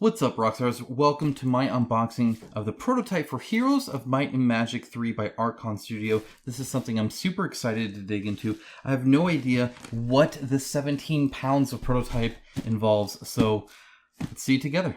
What's up, Rockstars? Welcome to my unboxing of the prototype for Heroes of Might and Magic 3 by Archon Studio. This is something I'm super excited to dig into. I have no idea what the 17 pounds of prototype involves, so let's see it together.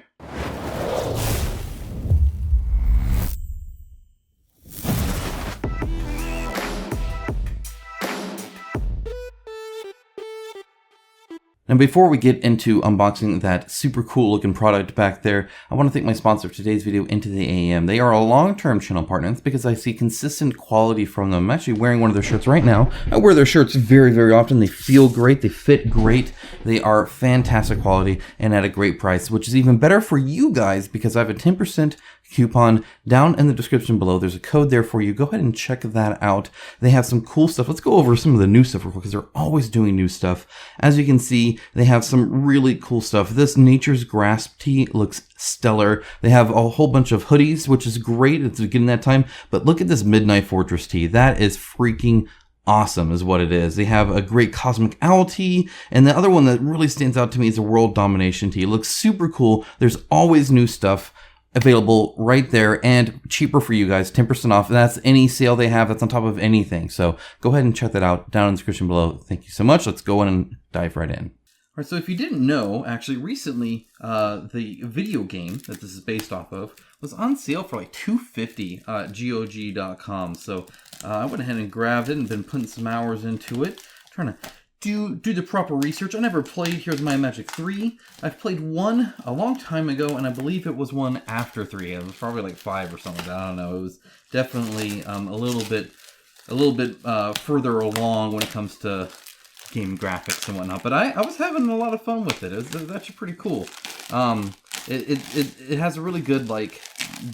And before we get into unboxing that super cool looking product back there, I want to thank my sponsor for today's video, Into the AM. They are a long-term channel partner. It's because I see consistent quality from them. I'm actually wearing one of their shirts right now. I wear their shirts very, very often. They feel great. They fit great. They are fantastic quality and at a great price, which is even better for you guys because I have a 10% coupon down in the description below. There's a code there for you. Go ahead and check that out. They have some cool stuff. Let's go over some of the new stuff real quick because they're always doing new stuff. As you can see, they have some really cool stuff. This Nature's Grasp tee looks stellar. They have a whole bunch of hoodies, which is great. It's getting that time. But look at this Midnight Fortress tee. That is freaking awesome is what it is. They have a great Cosmic Owl tee, and the other one that really stands out to me is a World Domination tee. It looks super cool. There's always new stuff available right there and cheaper for you guys, 10% off. And that's any sale they have. That's on top of anything. So go ahead and check that out down in the description below. Thank you so much. Let's go in and dive right in. All right, so if you didn't know, actually recently, the video game that this is based off of was on sale for like $250 at GOG.com. So I went ahead and grabbed it and been putting some hours into it, trying to do the proper research. I never played Heroes of Might and Magic 3. I've played one a long time ago, and I believe it was one after 3. It was probably like 5 or something like that. I don't know. It was definitely a little bit further along when it comes to game graphics and whatnot. But I was having a lot of fun with it. It was actually pretty cool. It has a really good like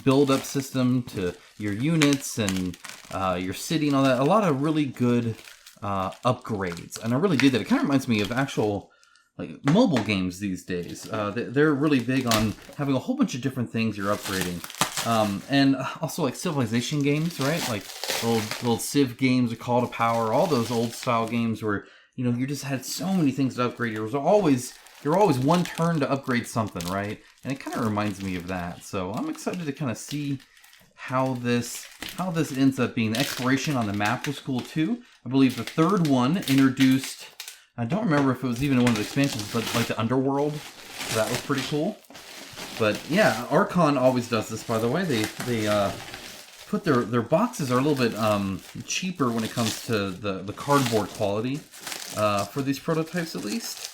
build-up system to your units and your city and all that. A lot of really good upgrades, and I really did that. It kind of reminds me of actual like mobile games these days. They're really big on having a whole bunch of different things you're upgrading, and also like Civilization games, right? Like little Civ games, a Call to Power, all those old style games where you know you just had so many things to upgrade. You're always one turn to upgrade something, right? And it kind of reminds me of that. So I'm excited to kind of see how this ends up being. The exploration on the map was cool too. I believe the third one introduced, I don't remember if it was even one of the expansions, but like the Underworld. So that was pretty cool. But yeah, Archon always does this, by the way. They put their boxes are a little bit cheaper when it comes to the cardboard quality for these prototypes at least.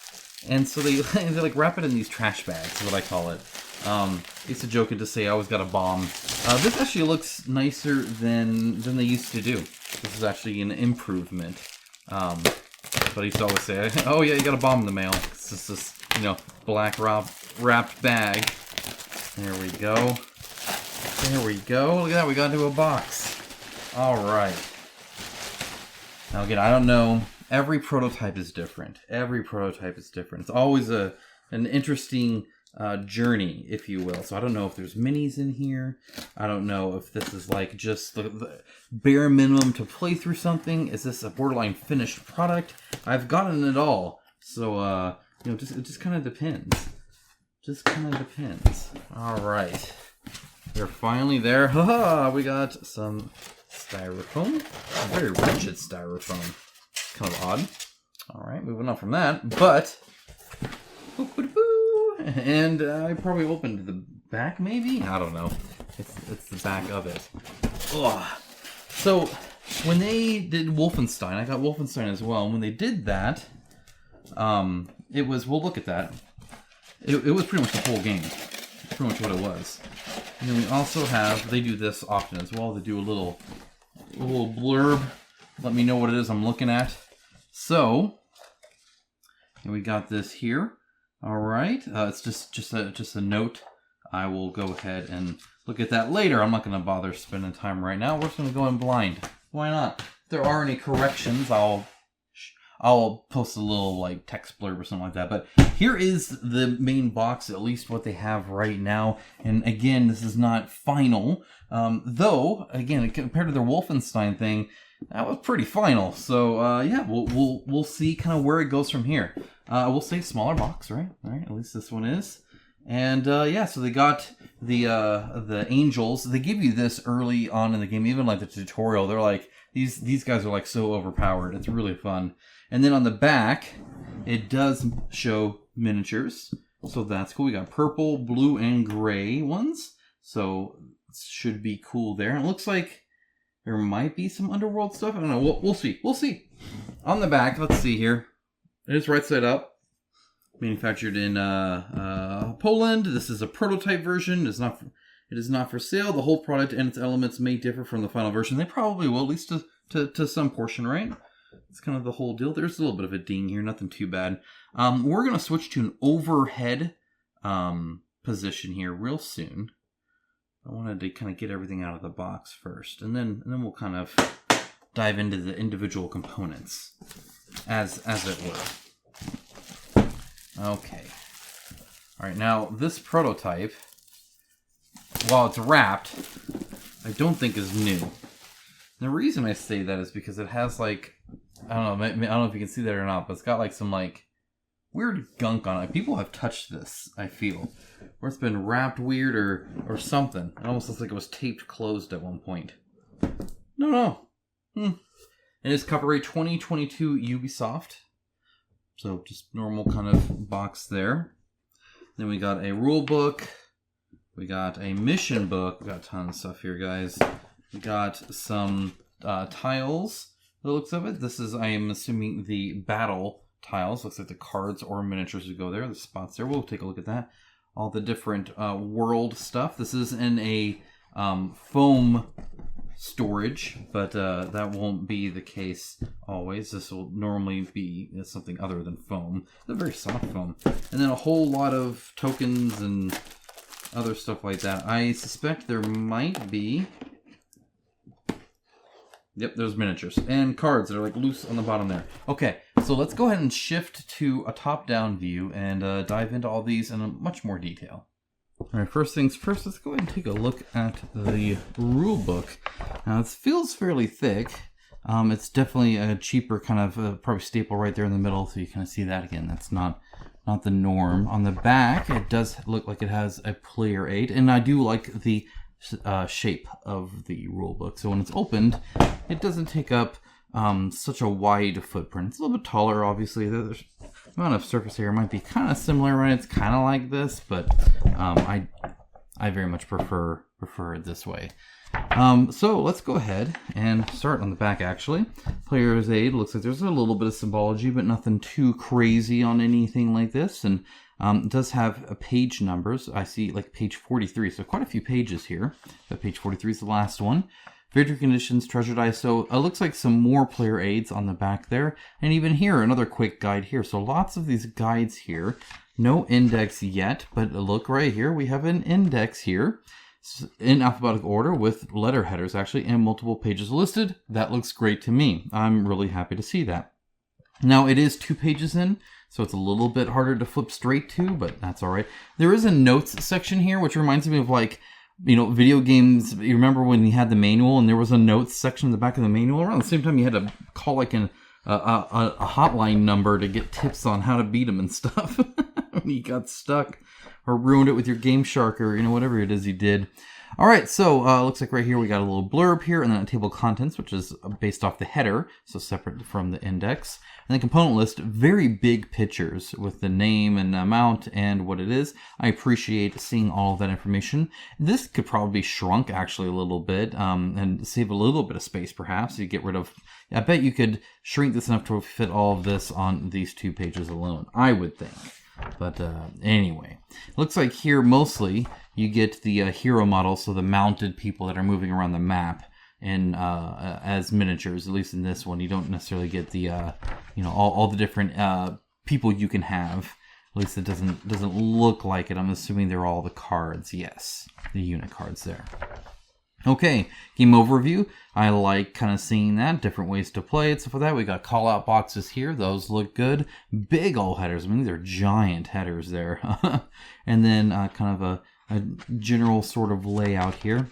And so they like wrap it in these trash bags, is what I call it. I used to joke and to say I always got a bomb. This actually looks nicer than they used to do. This is actually an improvement. But I used to always say, oh yeah, you got a bomb in the mail. It's just this, you know, black wrapped bag. There we go. There we go. Look at that, we got into a box. All right. Now again, I don't know. Every prototype is different. Every prototype is different. It's always an interesting journey, if you will. So I don't know if there's minis in here. I don't know if this is like just the bare minimum to play through something. Is this a borderline finished product? I've gotten it all. So, you know, it just kind of depends. Just kind of depends. All right. They're finally there. Haha! We got some styrofoam. Very wretched styrofoam. Kind of odd. All right, moving on from that, but and I probably opened the back, maybe. I don't know. It's the back of it. Ugh. So when they did Wolfenstein, I got Wolfenstein as well. And when they did that, it was look at that. It was pretty much the whole game. Pretty much what it was. And then we also have, they do this often as well. They do a little blurb. Let me know what it is I'm looking at. So, and we got this here. All right, it's just a note. I will go ahead and look at that later. I'm not going to bother spending time right now. We're just going to go in blind. Why not? If there are any corrections, I'll post a little like text blurb or something like that. But here is the main box, at least what they have right now. And again, this is not final. Though, again, compared to their Wolfenstein thing, that was pretty final. So yeah, we'll see kind of where it goes from here. We'll say smaller box, right? All right, at least this one is. And yeah, so they got the angels. They give you this early on in the game, even like the tutorial. They're like these guys are like so overpowered. It's really fun. And then on the back, it does show miniatures, so that's cool. We got purple, blue, and gray ones, so it should be cool there. And it looks like there might be some underworld stuff. I don't know. We'll see. We'll see. On the back, let's see here. It is right side up. Manufactured in Poland. This is a prototype version. It is not for sale. The whole product and its elements may differ from the final version. They probably will, at least to some portion, right? It's kind of the whole deal. There's a little bit of a ding here, nothing too bad. We're going to switch to an overhead position here real soon. I wanted to kind of get everything out of the box first, and then we'll kind of dive into the individual components as it were. Okay. All right, now this prototype, while it's wrapped, I don't think is new. The reason I say that is because it has like, I don't know if you can see that or not, but it's got like some like weird gunk on it. People have touched this, I feel, where it's been wrapped weird or something. It almost looks like it was taped closed at one point. No. It is copyright 2022 Ubisoft. So just normal kind of box there. Then we got a rule book. We got a mission book. We got a ton of stuff here, guys. We got some tiles. The looks of it. This is, I am assuming, the battle tiles. Looks like the cards or miniatures would go there. The spots there. We'll take a look at that. All the different world stuff. This is in a foam storage, but that won't be the case always. This will normally be something other than foam. It's a very soft foam. And then a whole lot of tokens and other stuff like that. I suspect there might be... Yep, there's miniatures and cards that are like loose on the bottom there. Okay, so let's go ahead and shift to a top-down view and dive into all these in much more detail. All right, first things first, let's go ahead and take a look at the rule book. Now, it feels fairly thick. It's definitely a cheaper kind of probably staple right there in the middle, so you kind of see that again. That's not the norm. On the back, it does look like it has a player aid, and I do like the shape of the rule book. So when it's opened, it doesn't take up such a wide footprint. It's a little bit taller, obviously. The amount of surface area might be kind of similar, right? It's kind of like this, but I very much prefer it this way. So let's go ahead and start on the back, actually. Player's aid. Looks like there's a little bit of symbology, but nothing too crazy on anything like this. And it does have page numbers. I see like page 43, so quite a few pages here. But page 43 is the last one. Victory conditions, treasure dice. So it looks like some more player aids on the back there. And even here, another quick guide here. So lots of these guides here. No index yet, but look right here. We have an index here in alphabetical order with letter headers actually and multiple pages listed. That looks great to me. I'm really happy to see that. Now it is 2 pages in, so it's a little bit harder to flip straight to, but that's all right. There is a notes section here, which reminds me of like, you know, video games. You remember when you had the manual and there was a notes section in the back of the manual? Around the same time you had to call like a hotline number to get tips on how to beat them and stuff when you got stuck or ruined it with your Game Shark or, you know, whatever it is you did. All right, so looks like right here we got a little blurb here and then a table of contents, which is based off the header, so separate from the index. And the component list, very big pictures with the name and amount and what it is. I appreciate seeing all of that information. This could probably be shrunk actually a little bit and save a little bit of space perhaps. You get rid of, I bet you could shrink this enough to fit all of this on these 2 pages alone, I would think. But anyway, looks like here mostly you get the hero models, so the mounted people that are moving around the map in as miniatures. At least in this one, you don't necessarily get the you know, all the different people you can have. At least it doesn't look like it. I'm assuming they're all the cards. Yes, the unit cards there. Okay, game overview. I like kind of seeing that, different ways to play it. So for that, we got call out boxes here. Those look good. Big old headers. I mean, these are giant headers there. And then kind of a general sort of layout here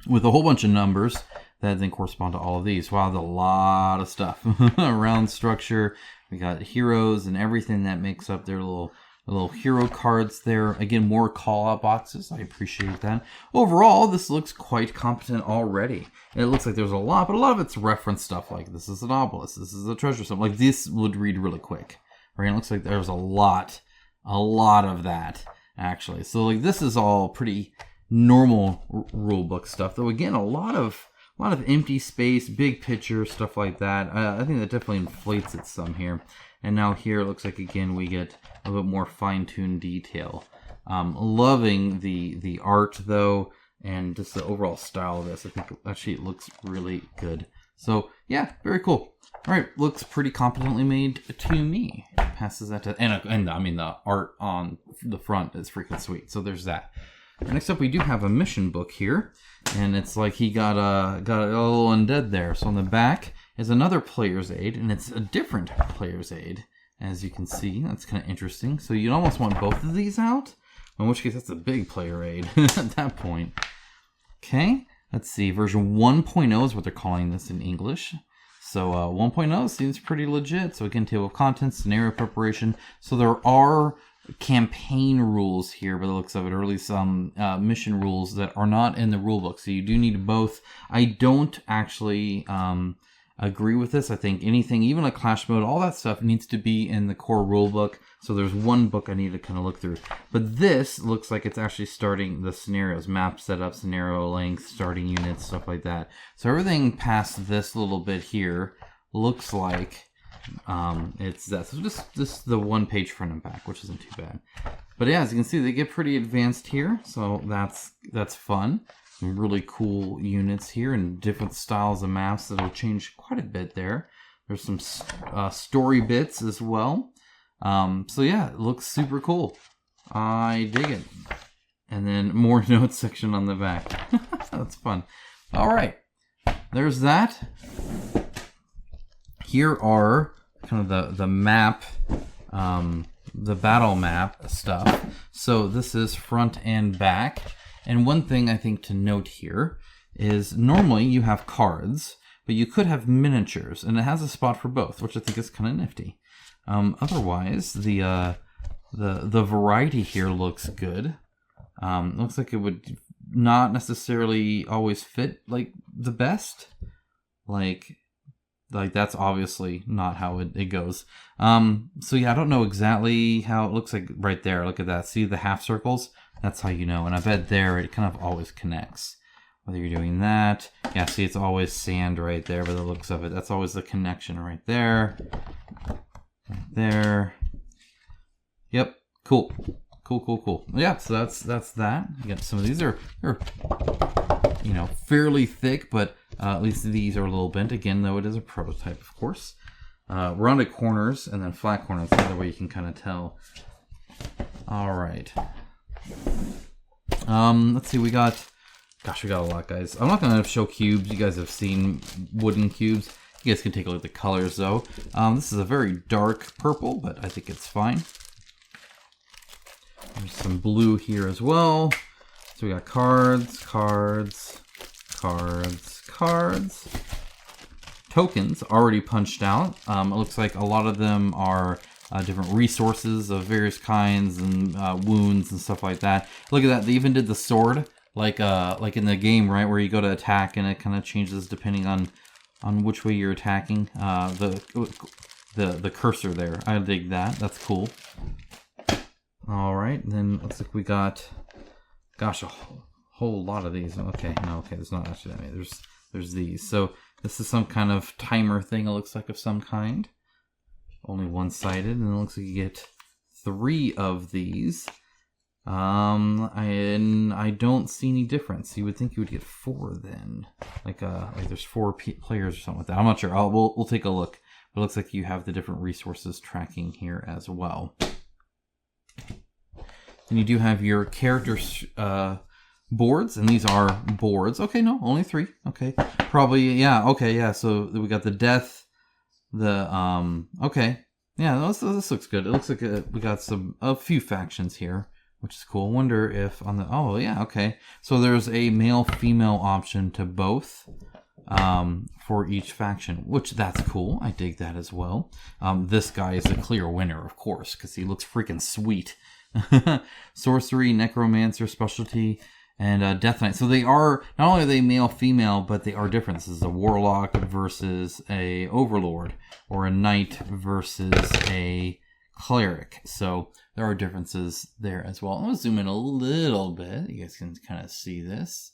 with a whole bunch of numbers that then correspond to all of these. Wow, there's a lot of stuff. Round structure. We got heroes and everything that makes up their little little hero cards there. Again, more call-out boxes. I appreciate that. Overall, this looks quite competent already. And it looks like there's a lot, but a lot of it's reference stuff like this is an obelisk, this is a treasure, something like this would read really quick. Right? It looks like there's a lot of that actually. So like this is all pretty normal rulebook stuff. Though again, a lot of empty space, big picture, stuff like that. I think that definitely inflates it some here. And now here it looks like, again, we get a bit more fine-tuned detail. Loving the art, though, and just the overall style of this. I think actually it looks really good. So, yeah, very cool. All right, looks pretty competently made to me. Passes that to... And I mean, the art on the front is freaking sweet. So there's that. Next up, we do have a mission book here. And it's like he got a little undead there. So on the back is another player's aid, and it's a different player's aid, as you can see. That's kind of interesting. So you'd almost want both of these out, in which case that's a big player aid at that point. Okay, let's see. Version 1.0 is what they're calling this in English. So 1.0 seems pretty legit. So again, table of contents, scenario preparation. So there are campaign rules here by the looks of it, or at least some mission rules that are not in the rulebook. So you do need both. I don't actually agree with this. I think anything, even like Clash mode, all that stuff needs to be in the core rulebook. So there's one book I need to kind of look through. But this looks like it's actually starting the scenarios, map setup, scenario length, starting units, stuff like that. So everything past this little bit here looks like it's that. So just the one page front and back, which isn't too bad. But yeah, as you can see, they get pretty advanced here. So that's fun. Some really cool units here and different styles of maps that'll change quite a bit there. There's some story bits as well. So yeah, it looks super cool. I dig it. And then more notes section on the back. That's fun. All right, there's that. Here are kind of the map, the battle map stuff. So this is front and back. And one thing I think to note here is normally you have cards, but you could have miniatures, and it has a spot for both, which I think is kind of nifty. Otherwise, the variety here looks good. Looks like it would not necessarily always fit like the best. Like that's obviously not how it goes. So yeah, I don't know exactly how it looks like right there. Look at that. See the half circles? That's how you know. And I bet there it kind of always connects. Whether you're doing that. Yeah, see it's always sand right there by the looks of it. That's always the connection right there. Right there. Yep. Cool. Cool. Yeah, so that's that. You got some of these are fairly thick, but at least these are a little bent. Again, though, it is a prototype, of course. Rounded corners and then flat corners. The other way you can kind of tell. All right. Let's see. We got a lot, guys. I'm not going to show cubes. You guys have seen wooden cubes. You guys can take a look at the colors, though. This is a very dark purple, but I think it's fine. There's some blue here as well. So we got cards. Tokens already punched out. It looks like a lot of them are different resources of various kinds and wounds and stuff like that. Look at that. They even did the sword, like in the game, right, where you go to attack and it kind of changes depending on which way you're attacking. The cursor there. I dig that. That's cool. All right, then looks like we got, gosh, a whole lot of these. Okay, there's not actually that many. There's these. So this is some kind of timer thing. It looks like of some kind. Only one-sided, and it looks like you get 3 of these. And I don't see any difference. You would think you would get 4 then, like there's 4 players or something like that. I'm not sure. We'll take a look. But it looks like you have the different resources tracking here as well. Then you do have your character boards, and these are boards. Okay, no, only 3. Okay, probably, yeah. Okay, yeah. So we got the death, okay, yeah. This looks good. It looks like we got a few factions here, which is cool. Wonder if on the, oh yeah, okay. So there's a male-female option to both. for each faction, which that's cool. I dig that as well. This guy is a clear winner, of course, because he looks freaking sweet. Sorcery, Necromancer specialty, and Death Knight. So they are, not only are they male, female, but they are different. This is a Warlock versus a Overlord, or a Knight versus a Cleric. So there are differences there as well. I'm going to zoom in a little bit. You guys can kind of see this.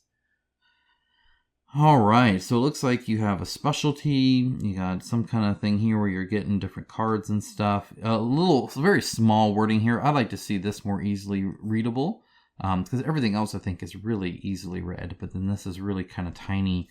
All right, so it looks like you have a specialty. You got some kind of thing here where you're getting different cards and stuff. Very small wording here. I'd like to see this more easily readable, because everything else I think is really easily read, but then this is really kind of tiny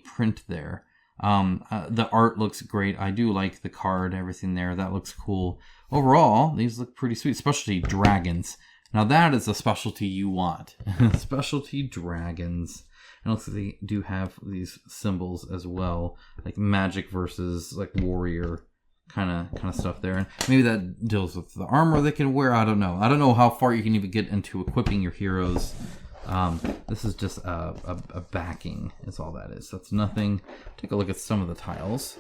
print there. The art looks great. I do like the card, everything there. That looks cool. Overall, these look pretty sweet, especially dragons. Now that is a specialty you want. Specialty dragons. And it looks like they do have these symbols as well, like magic versus like warrior kind of stuff there. And maybe that deals with the armor they can wear. I don't know. I don't know how far you can even get into equipping your heroes. This is just a backing is all that is. That's nothing. Take a look at some of the tiles.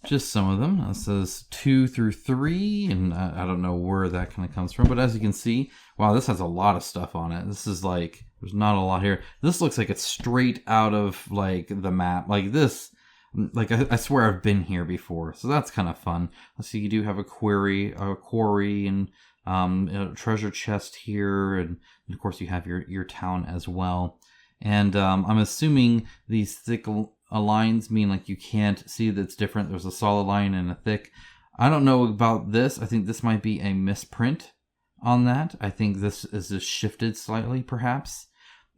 Just some of them. It says 2 through 3, and I don't know where that kind of comes from. But as you can see, wow, this has a lot of stuff on it. This is like, there's not a lot here. This looks like it's straight out of like the map. Like this, like I swear I've been here before. So that's kind of fun. Let's see, you do have a quarry, and a treasure chest here, and of course you have your town as well. And I'm assuming these thick lines mean like you can't see that's different. There's a solid line and a thick. I don't know about this. I think this might be a misprint on that. I think this is just shifted slightly perhaps,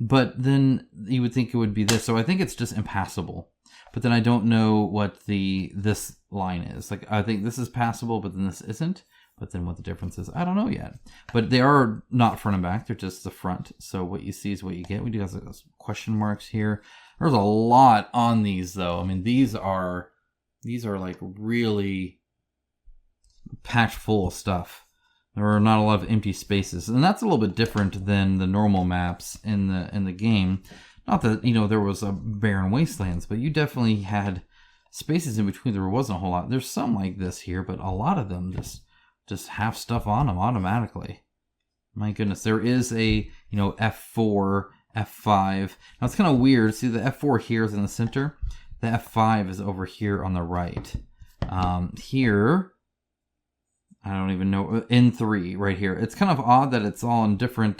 but then you would think it would be this. So I think it's just impassable, but then I don't know what this line is. Like I think this is passable, but then this isn't. But then what the difference is, I don't know yet. But they are not front and back. They're just the front. So what you see is what you get. We do have those question marks here. There's a lot on these, though. I mean, these are like really packed full of stuff. There are not a lot of empty spaces. And that's a little bit different than the normal maps in the game. Not that, there was a barren wastelands, but you definitely had spaces in between. There wasn't a whole lot. There's some like this here, but a lot of them just have stuff on them automatically. My goodness, there is a F4, F5. Now it's kind of weird. See, the F4 here is in the center. The F5 is over here on the right. Here, I don't even know. N3 right here. It's kind of odd that it's all in different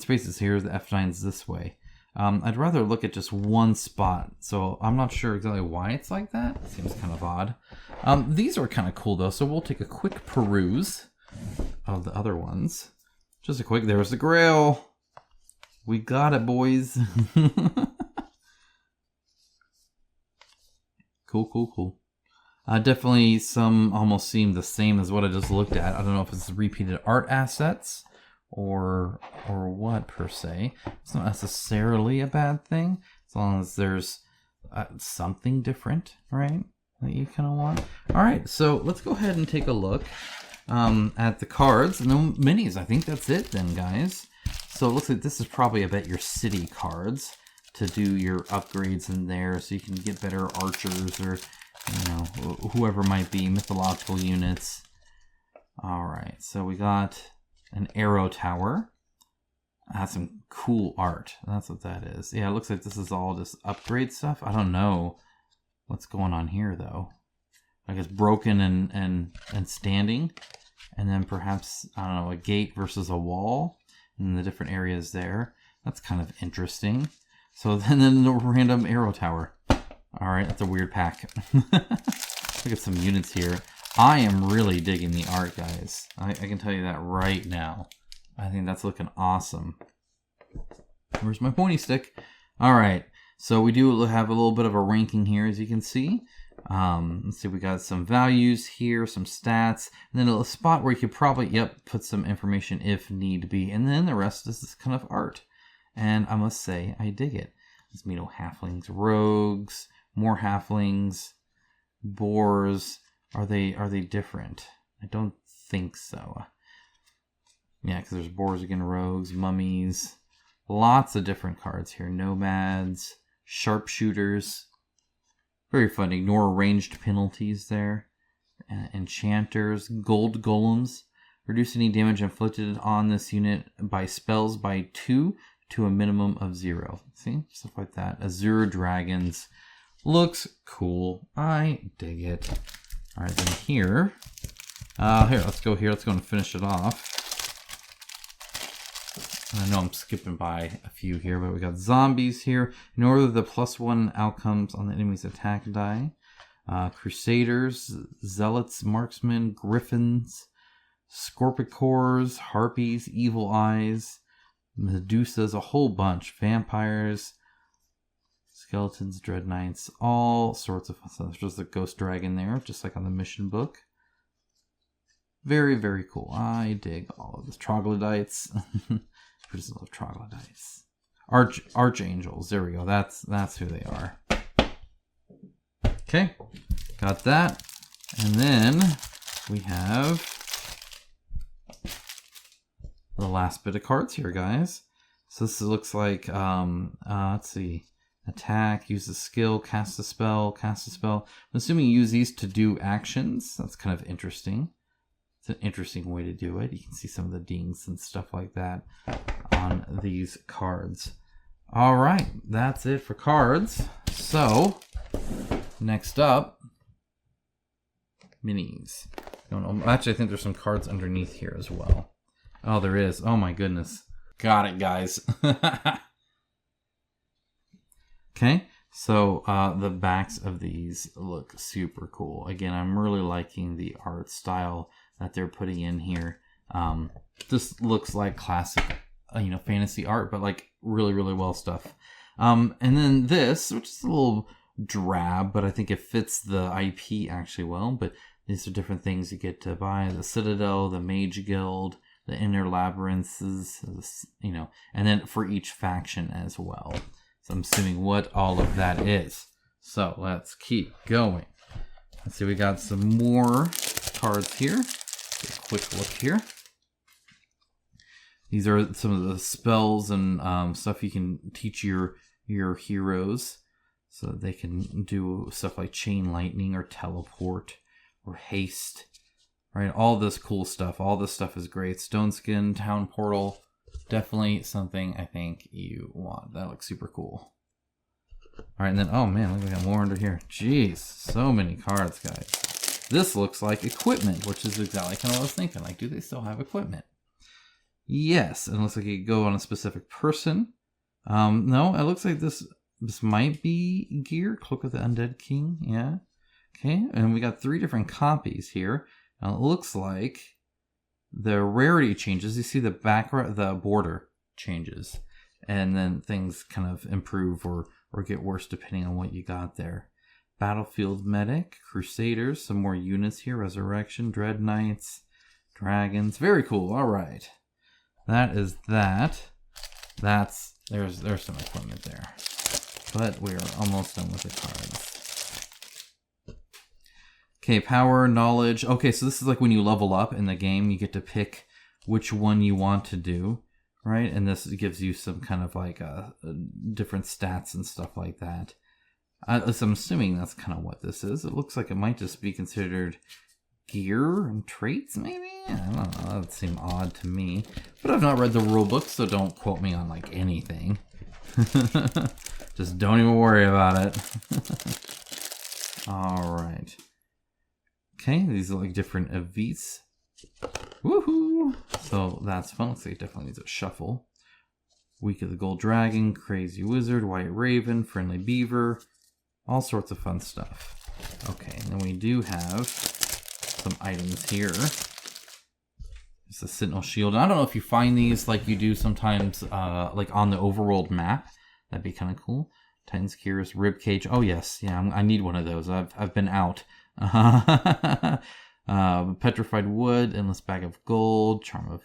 spaces. Here, the F9 is this way. I'd rather look at just one spot, so I'm not sure exactly why it's like that. It seems kind of odd. These are kind of cool, though, so we'll take a quick peruse of the other ones. Just a quick, there's the Grail. We got it, boys. Cool. Definitely some almost seem the same as what I just looked at. I don't know if it's repeated art assets or what per se. It's not necessarily a bad thing as long as there's something different, right, that you kind of want. All right, so let's go ahead and take a look at the cards and the minis. I think that's it then, guys. So it looks like this is probably, I bet, your city cards to do your upgrades in there, so you can get better archers or whoever might be, mythological units. All right, so we got an arrow tower. That's some cool art. That's what that is. Yeah, it looks like this is all just upgrade stuff. I don't know what's going on here, though. I guess broken and standing. And then perhaps, I don't know, a gate versus a wall. And the different areas there. That's kind of interesting. So then the random arrow tower. All right, that's a weird pack. Look at some units here. I am really digging the art, guys. I can tell you that right now. I think that's looking awesome. Where's my pointy stick? All right, so we do have a little bit of a ranking here, as you can see. Let's see, we got some values here, some stats, and then a spot where you could probably, put some information if need be. And then the rest is this kind of art. And I must say, I dig it. Let's meet halflings, rogues, more halflings, boars. Are they different? I don't think so. Yeah, because there's boars again, rogues, mummies, Lots of different cards here. Nomads, sharpshooters. Very fun. Ignore ranged penalties there. Enchanters, gold golems. Reduce any damage inflicted on this unit by spells by 2 to a minimum of 0. See? Stuff like that. Azure dragons. Looks cool. I dig it. Alright, then here. Here, let's go here. Let's go and finish it off. I know I'm skipping by a few here, but we got zombies here. In order the +1 outcomes on the enemy's attack die. Crusaders, zealots, marksmen, griffins, scorpicors, harpies, evil eyes, medusas, a whole bunch. Vampires, skeletons, dread knights, all sorts of stuff. There's just a ghost dragon there, just like on the mission book. Very, very cool. I dig all of this. Troglodytes. Who doesn't love troglodytes? Archangels. There we go. That's who they are. Okay. Got that. And then we have the last bit of cards here, guys. So this looks like, let's see. Attack, use a skill, cast a spell, cast a spell. I'm assuming you use these to do actions. That's kind of interesting. It's an interesting way to do it. You can see some of the dings and stuff like that on these cards. All right, that's it for cards. So, next up, minis. Actually, I think there's some cards underneath here as well. Oh, there is. Oh my goodness. Got it, guys. Okay, so the backs of these look super cool. Again, I'm really liking the art style that they're putting in here. Just looks like classic, fantasy art, but like really, really well stuff. And then this, which is a little drab, but I think it fits the IP actually well. But these are different things you get to buy: the Citadel, the Mage Guild, the Inner Labyrinths, and then for each faction as well. So I'm assuming what all of that is. So let's keep going. Let's see, we got some more cards here. Take a quick look here. These are some of the spells and stuff you can teach your heroes so that they can do stuff like chain lightning or teleport or haste. Right, all this cool stuff. All this stuff is great. Stone Skin, Town Portal, definitely something I think you want. That looks super cool. All right, and then, oh man, look, we got more under here. Jeez, so many cards, guys. This looks like equipment, which is exactly kind of what I was thinking. Like, do they still have equipment? Yes, and it looks like you go on a specific person. No, it looks like this might be gear. Cloak of the Undead King, yeah. Okay, and we got 3 different copies here. Now it looks like the rarity changes. You see the the border changes, and then things kind of improve or get worse depending on what you got there. Battlefield Medic, Crusaders, some more units here. Resurrection, Dread Knights, Dragons. Very cool. All right, that is that. There's some equipment there, but we are almost done with the cards. Okay, power, knowledge. Okay, so this is like when you level up in the game, you get to pick which one you want to do, right? And this gives you some kind of like different stats and stuff like that. I'm assuming that's kind of what this is. It looks like it might just be considered gear and traits, maybe? I don't know, that would seem odd to me. But I've not read the rulebook, so don't quote me on like anything. Just don't even worry about it. All right. Okay, these are like different events. Woohoo! So that's fun. Looks like it definitely needs a shuffle. Week of the Gold Dragon, Crazy Wizard, White Raven, Friendly Beaver. All sorts of fun stuff. Okay, and then we do have some items here. It's a Sentinel Shield. And I don't know if you find these like you do sometimes like on the overworld map. That'd be kind of cool. Titan's Gears, Ribcage. Oh yes, yeah, I need one of those. I've been out. Petrified Wood, Endless Bag of Gold, Charm of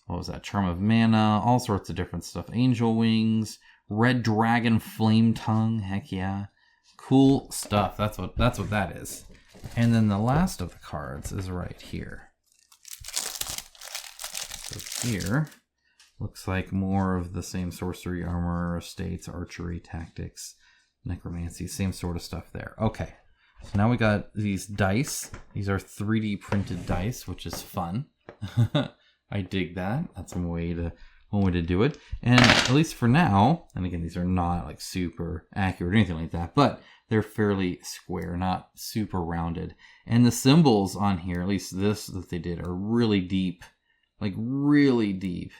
what was that? Charm of Mana, all sorts of different stuff. Angel Wings, Red Dragon Flame Tongue, heck yeah. Cool stuff. That's what that is. And then the last of the cards is right here. So here Looks like more of the same sorcery, armor, estates, archery, tactics, necromancy, same sort of stuff there. Okay, so now we got these dice. These are 3D printed dice, which is fun. I dig that. That's one way to do it. And at least for now, and again, these are not like super accurate or anything like that, but they're fairly square, not super rounded. And the symbols on here, at least this that they did, are really deep, like really deep.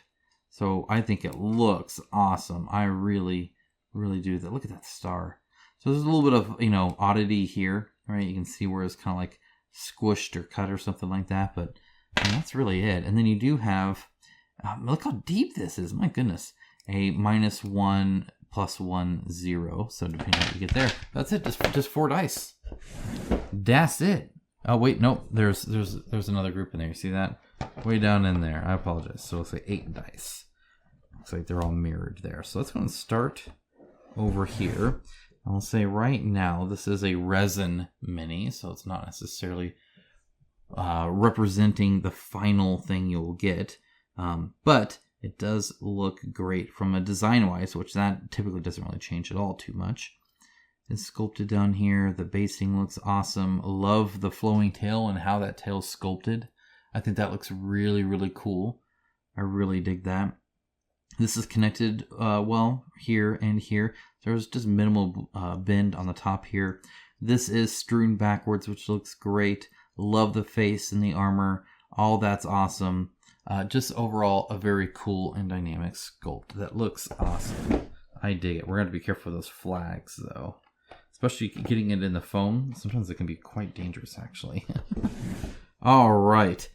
So I think it looks awesome. I really, really do that. Look at that star. So there's a little bit of, oddity here, right? You can see where it's kind of like squished or cut or something like that, but that's really it. And then you do have, look how deep this is. My goodness. A -1 +1 0. So depending on what you get there, that's it. Just 4 dice. That's it. Oh wait, nope. There's another group in there. You see that? Way down in there. I apologize. So let's say 8 dice. Looks like they're all mirrored there. So let's go and start over here. I'll say right now this is a resin mini, so it's not necessarily representing the final thing you'll get, but it does look great from a design wise, which that typically doesn't really change at all too much. It's sculpted down here. The basing looks awesome. Love the flowing tail and how that tail's sculpted. I think that looks really, really cool. I really dig that. This is connected well here and here. There's just minimal bend on the top here. This is strewn backwards, which looks great. Love the face and the armor. All that's awesome. Just overall a very cool and dynamic sculpt that looks awesome. I dig it. We're going to be careful with those flags though. Especially getting it in the foam. Sometimes it can be quite dangerous actually. All right.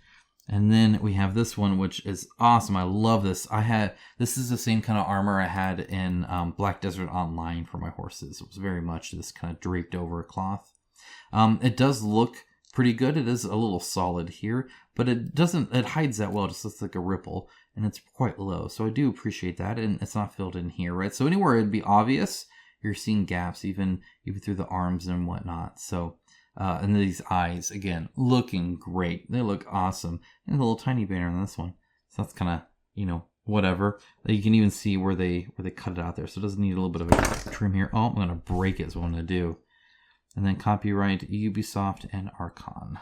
And then we have this one, which is awesome. I love this. This is the same kind of armor I had in Black Desert Online for my horses. It was very much this kind of draped over cloth. It does look pretty good. It is a little solid here, but it hides that well. It just looks like a ripple, and it's quite low. So I do appreciate that, and it's not filled in here, right? So anywhere it'd be obvious, you're seeing gaps, even through the arms and whatnot. So. And these eyes, again, looking great. They look awesome. And a little tiny banner on this one. So that's kind of, whatever. You can even see where they cut it out there. So it does need a little bit of a trim here. Oh, I'm going to break it is what I'm going to do. And then copyright Ubisoft and Archon.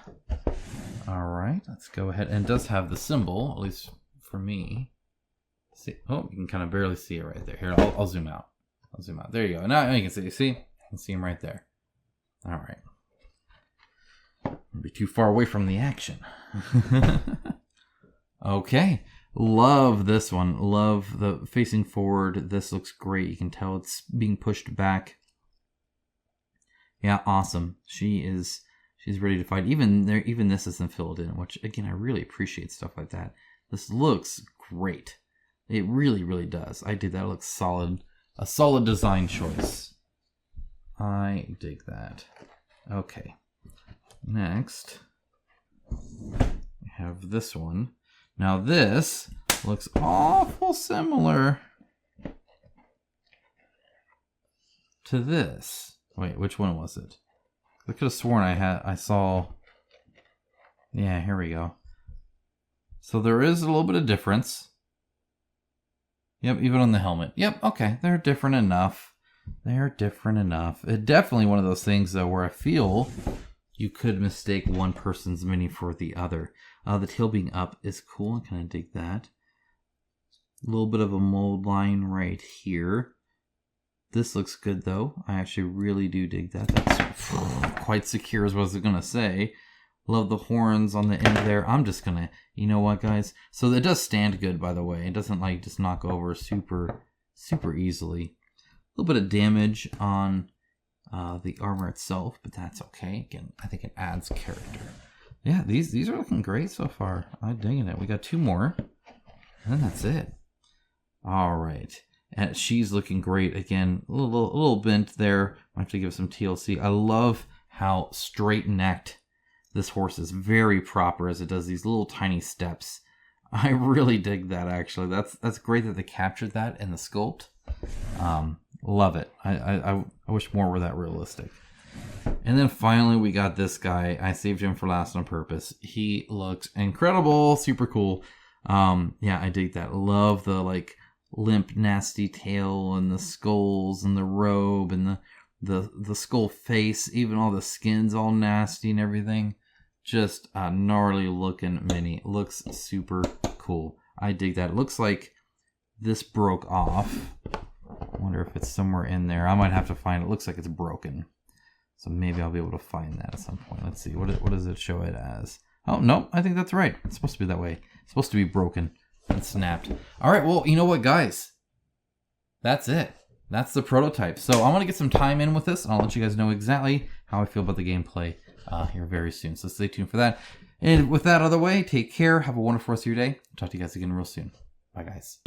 All right, let's go ahead. And it does have the symbol, at least for me. See, oh, you can kind of barely see it right there. Here, I'll zoom out. I'll zoom out. There you go. Now you can see. See? You can see him right there. All right. Be too far away from the action. Okay. Love this one. Love the facing forward. This looks great. You can tell it's being pushed back. Yeah, awesome. She's ready to fight. Even this isn't filled in, which again I really appreciate stuff like that. This looks great. It really, really does. I dig that. It looks solid. A solid design choice. I dig that. Okay. Next, we have this one. Now this looks awful similar to this. Wait, which one was it? I could have sworn I saw. Yeah, here we go. So there is a little bit of difference. Yep, even on the helmet. Yep, okay, they're different enough. They're different enough. It's definitely one of those things though where I feel you could mistake one person's mini for the other. The tail being up is cool. I kind of dig that. A little bit of a mold line right here. This looks good though. I actually really do dig that. That's quite secure is what I was going to say. Love the horns on the end there. I'm just going to, you know what guys? So it does stand good by the way. It doesn't like just knock over super easily. A little bit of damage on the armor itself, but that's okay. Again, I think it adds character. Yeah, these are looking great so far. I'm digging it. We got 2 more, and then that's it. All right, and she's looking great again. A little bent there. I have to give some TLC. I love how straight necked this horse is. Very proper as it does these little tiny steps. I really dig that actually. That's great that they captured that in the sculpt. Love it. I wish more were that realistic. And then finally we got this guy. I saved him for last on purpose. He looks incredible. Super cool. Yeah, I dig that. Love the like limp, nasty tail and the skulls and the robe and the skull face, even all the skin's all nasty and everything. Just a gnarly looking mini. Looks super cool. I dig that. It looks like this broke off. I wonder if it's somewhere in there. I might have to find it. It looks like it's broken. So maybe I'll be able to find that at some point. Let's see. What does it show it as? Oh, no. I think that's right. It's supposed to be that way. It's supposed to be broken and snapped. All right. Well, you know what, guys? That's it. That's the prototype. So I want to get some time in with this, and I'll let you guys know exactly how I feel about the gameplay here very soon. So stay tuned for that. And with that out of the way, take care. Have a wonderful rest of your day. Talk to you guys again real soon. Bye, guys.